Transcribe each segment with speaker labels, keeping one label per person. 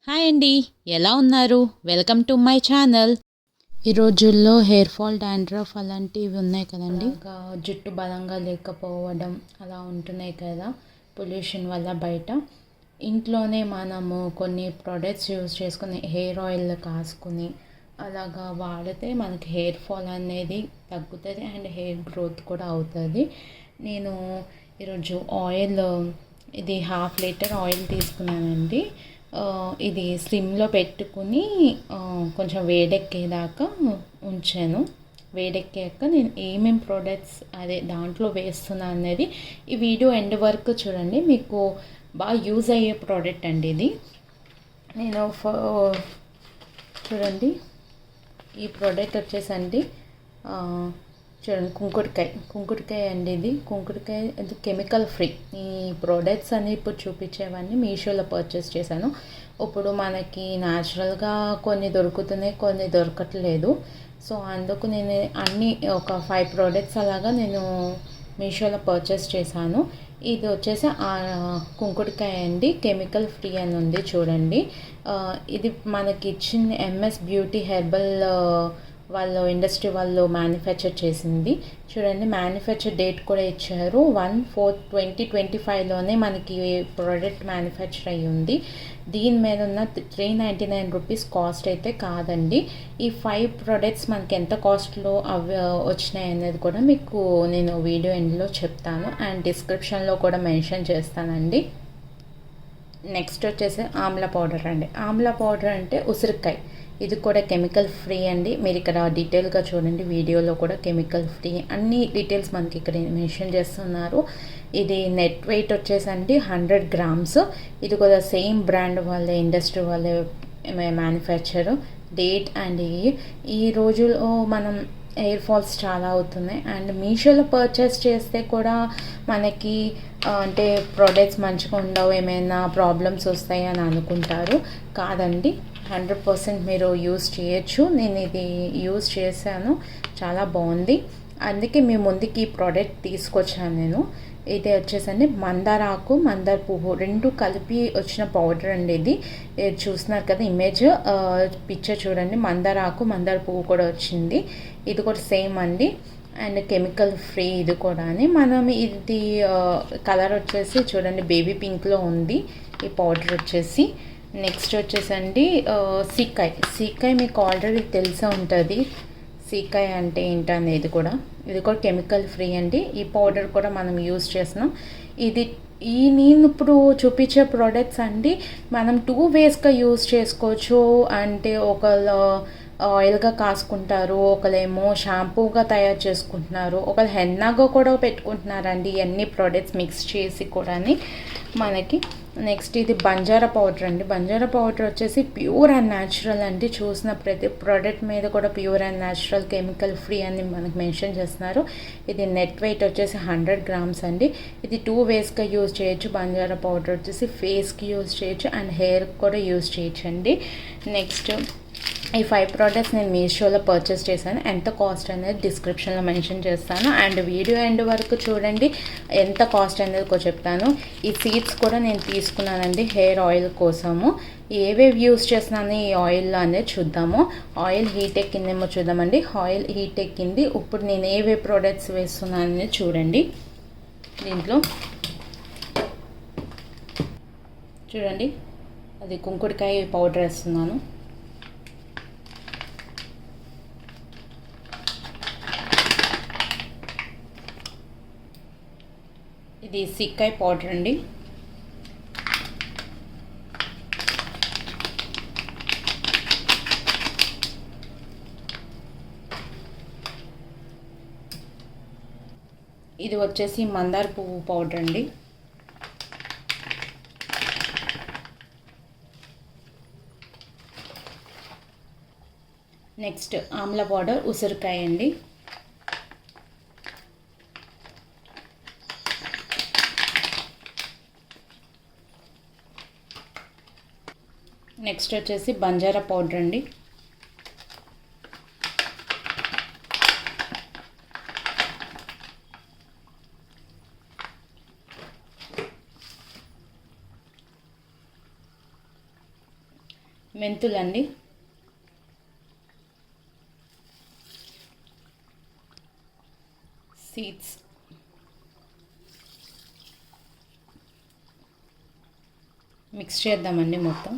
Speaker 1: Hi అండి, ఎలా ఉన్నారు? Welcome to my channel. ఈ రోజుల్లో హెయిర్ ఫాల్, డాండ్రఫ్ అలాంటివి ఉన్నాయి కదండి. జుట్టు బలంగా లేకపోవడం అలా ఉంటున్నాయి కదా పొల్యూషన్ వల్ల. బయట ఇంట్లోనే మనము కొన్ని ప్రోడక్ట్స్ యూజ్ చేసుకుని హెయిర్ ఆయిల్ కాసుకుని అలాగా వాడితే మనకి హెయిర్ ఫాల్ అనేది తగ్గుతుంది అండ్ హెయిర్ గ్రోత్ కూడా అవుతుంది. నేను ఈరోజు ఆయిల్, ఇది 1/2 లీటర్ ఆయిల్ తీసుకున్నానండి. ఇది స్లిమ్లో పెట్టుకుని కొంచెం వేడెక్కేదాకా ఉంచాను. వేడెక్కాక నేను ఏమేమి ప్రోడక్ట్స్ దాంట్లో వేస్తున్నా అనేది ఈ వీడియో ఎండ్ వరకు చూడండి. మీకు బాగా యూజ్ అయ్యే ప్రోడక్ట్ అండి ఇది. నేను చూడండి, ఈ ప్రోడక్ట్ వచ్చేసండి చూడండి, కుంకుడుకాయ అండి. ఇది కుంకుడుకాయ, ఇది కెమికల్ ఫ్రీ. ఈ ప్రోడక్ట్స్ అన్ని ఇప్పుడు చూపించేవన్నీ మీషోలో పర్చేస్ చేశాను. ఇప్పుడు మనకి న్యాచురల్గా కొన్ని దొరుకుతున్నాయి, కొన్ని దొరకట్లేదు. సో అందుకు నేను అన్నీ ఒక 5 ప్రోడక్ట్స్ అలాగా నేను మీషోలో పర్చేస్ చేశాను. ఇది వచ్చేసి కుంకుడుకాయ అండి, కెమికల్ ఫ్రీ అని ఉంది చూడండి. ఇది మనకి ఇచ్చిన ఎంఎస్ బ్యూటీ హెర్బల్ వాళ్ళు ఇండస్ట్రీ వాళ్ళు మ్యానుఫ్యాక్చర్ చేసింది చూడండి. మ్యానుఫ్యాక్చర్ డేట్ కూడా ఇచ్చారు, 1/4/2025లోనే మనకి ప్రోడక్ట్ మ్యానుఫ్యాక్చర్ అయ్యి ఉంది. దీని మీద ఉన్న 399 రూపీస్ కాస్ట్ అయితే కాదండి. ఈ 5 ప్రోడక్ట్స్ మనకి ఎంత కాస్ట్లో అవి వచ్చినాయి అనేది కూడా మీకు నేను వీడియో ఎండ్లో చెప్తాను అండ్ డిస్క్రిప్షన్లో కూడా మెన్షన్ చేస్తానండి. నెక్స్ట్ వచ్చేసి ఆమ్లా పౌడర్ అండి. ఆమ్లా పౌడర్ అంటే ఉసిరికాయ, ఇది కూడా కెమికల్ ఫ్రీ అండి. మీరు ఇక్కడ డీటెయిల్గా చూడండి, వీడియోలో కూడా కెమికల్ ఫ్రీ అన్ని డీటెయిల్స్ మనకి ఇక్కడ మెన్షన్ చేస్తున్నారు. ఇది నెట్ వెయిట్ వచ్చేసండి 100 గ్రామ్స్. ఇది కూడా సేమ్ బ్రాండ్ వాళ్ళే, ఇండస్ట్రీ వాళ్ళే మ్యానుఫ్యాక్చర్. డేట్ అండ్ ఈ రోజుల్లో మనం హెయిర్ ఫాల్స్ చాలా అవుతున్నాయి అండ్ మీషోలో పర్చేస్ చేస్తే కూడా మనకి అంటే ప్రోడక్ట్స్ మంచిగా ఉండవు, ఏమైనా ప్రాబ్లమ్స్ వస్తాయి అని అనుకుంటారు. కాదండి, 100% మీరు యూజ్ చేయొచ్చు. నేను ఇది యూజ్ చేశాను, చాలా బాగుంది. అందుకే మీ ముందుకి ఈ ప్రోడక్ట్ తీసుకొచ్చాను నేను. ఇది వచ్చేసండి మందార ఆకు, మందార పువ్వు రెండు కలిపి వచ్చిన పౌడర్ అండి. ఇది చూస్తున్నారు కదా ఇమేజ్, పిక్చర్ చూడండి. మందార ఆకు, మందార పువ్వు కూడా వచ్చింది. ఇది కూడా సేమ్ అండి అండ్ కెమికల్ ఫ్రీ ఇది కూడా అని. మనం ఇది కలర్ వచ్చేసి చూడండి బేబీ పింక్లో ఉంది ఈ పౌడర్ వచ్చేసి. నెక్స్ట్ వచ్చేసండి సీకాయ్ మీకు ఆల్రెడీ తెలిసే ఉంటుంది సీకాయ్ అంటే ఏంటనేది కూడా. ఇది కూడా కెమికల్ ఫ్రీ అండి. ఈ పౌడర్ కూడా మనం యూజ్ చేస్తున్నాం. నేను ఇప్పుడు చూపించే ప్రోడక్ట్స్ అండి మనం 2 వేస్గా యూజ్ చేసుకోవచ్చు. అంటే ఒకళ్ళు ఆయిల్గా కాసుకుంటారు, ఒకళ్ళేమో షాంపూగా తయారు చేసుకుంటున్నారు, ఒకళ్ళు హెన్నాగా కూడా పెట్టుకుంటున్నారండి. ఇవన్నీ ప్రోడక్ట్స్ మిక్స్ చేసి కూడా మనకి. నెక్స్ట్ ఇది బంజారా పౌడర్ అండి. బంజారా పౌడర్ వచ్చేసి ప్యూర్ అండ్ న్యాచురల్ అండి. చూసిన ప్రతి ప్రోడక్ట్ మీద కూడా pure and natural chemical free అని మనకు మెన్షన్ చేస్తున్నారు. ఇది నెట్ వెయిట్ వచ్చేసి 100 గ్రామ్స్ అండి. ఇది 2 వేస్గా యూజ్ చేయొచ్చు. బంజారా పౌడర్ వచ్చేసి ఫేస్కి యూజ్ చేయొచ్చు అండ్ హెయిర్కి కూడా యూజ్ చేయొచ్చు అండి. నెక్స్ట్ ఈ 5 ప్రోడక్ట్స్ నేను మీషోలో పర్చేస్ చేశాను. ఎంత కాస్ట్ అనేది డిస్క్రిప్షన్లో మెన్షన్ చేస్తాను అండ్ వీడియో ఎండ్ వరకు చూడండి, ఎంత కాస్ట్ అనేది చెప్తాను. ఈ సీడ్స్ కూడా నేను తీసుకున్నానండి హెయిర్ ఆయిల్ కోసము. ఏవేవి యూస్ చేస్తున్నాను ఈ ఆయిల్లో అనేది చూద్దాము. ఆయిల్ హీట్ ఎక్కిందేమో చూద్దామండి. ఆయిల్ హీట్ ఎక్కింది. ఇప్పుడు నేను ఏవే ప్రోడక్ట్స్ వేస్తున్నాను అనేది చూడండి. దీంట్లో చూడండి, అది కుంకుడుకాయ పౌడర్ వేస్తున్నాను. ఇది సీకాయ్ పౌడర్ అండి. ఇది వచ్చేసి మందార పువ్వు పౌడర్ అండి. నెక్స్ట్ ఆమ్లా పౌడర్, ఉసిరికాయ అండి. నెక్స్ట్ వచ్చేసి బంజారా పౌడర్ అండి. మెంతులండి, సీడ్స్, మిక్స్ చేద్దామండి మొత్తం.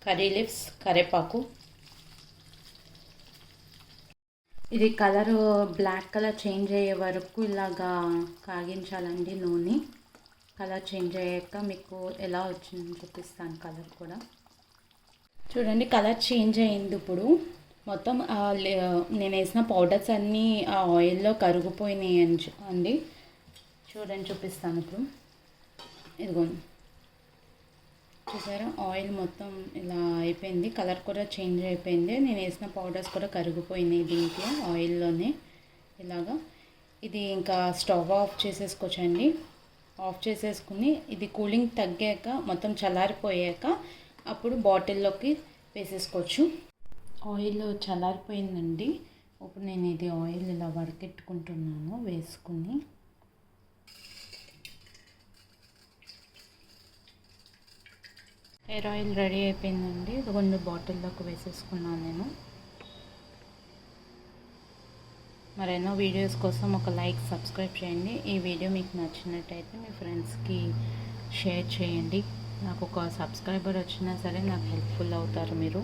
Speaker 1: కర్రీ లీవ్స్, కరివేపాకు. ఇది కలర్ బ్లాక్ కలర్ చేంజ్ అయ్యే వరకు ఇలాగా కాగించాలండి నూనె. కలర్ చేంజ్ అయ్యాక మీకు ఎలా వచ్చిందని చూపిస్తాను. కలర్ కూడా చూడండి, కలర్ చేంజ్ అయింది. ఇప్పుడు మొత్తం నేను వేసిన పౌడర్స్ అన్నీ ఆ ఆయిల్లో కరిగిపోయినాయి అండి. చూడండి, చూపిస్తాను ఇప్పుడు. ఇదిగోండి, చూసారా, ఆయిల్ మొత్తం ఇలా అయిపోయింది. కలర్ కూడా చేంజ్ అయిపోయింది. నేను వేసిన పౌడర్స్ కూడా కరిగిపోయినాయి దీంట్లో ఆయిల్లోనే ఇలాగా. ఇది ఇంకా స్టవ్ ఆఫ్ చేసేసుకోవచ్చండి. ఆఫ్ చేసేసుకుని ఇది కూలింగ్ తగ్గాక మొత్తం చల్లారిపోయాక అప్పుడు బాటిల్లోకి వేసేసుకోవచ్చు. ఆయిల్ చల్లారిపోయిందండి. ఇప్పుడు నేను ఇది ఆయిల్ ఇలా వడకెట్టుకుంటున్నాను వేసుకుని. హెయిర్ ఆయిల్ రెడీ అయిపోయిందండి. ఇది 2 బాటిల్లోకి వేసేసుకున్నాను నేను. మరెన్నో వీడియోస్ కోసం ఒక లైక్, సబ్స్క్రైబ్ చేయండి. ఈ వీడియో మీకు నచ్చినట్టయితే మీ ఫ్రెండ్స్కి షేర్ చేయండి. నాకు ఒక సబ్స్క్రైబర్ వచ్చినా సరే నాకు హెల్ప్ఫుల్ అవుతారు మీరు.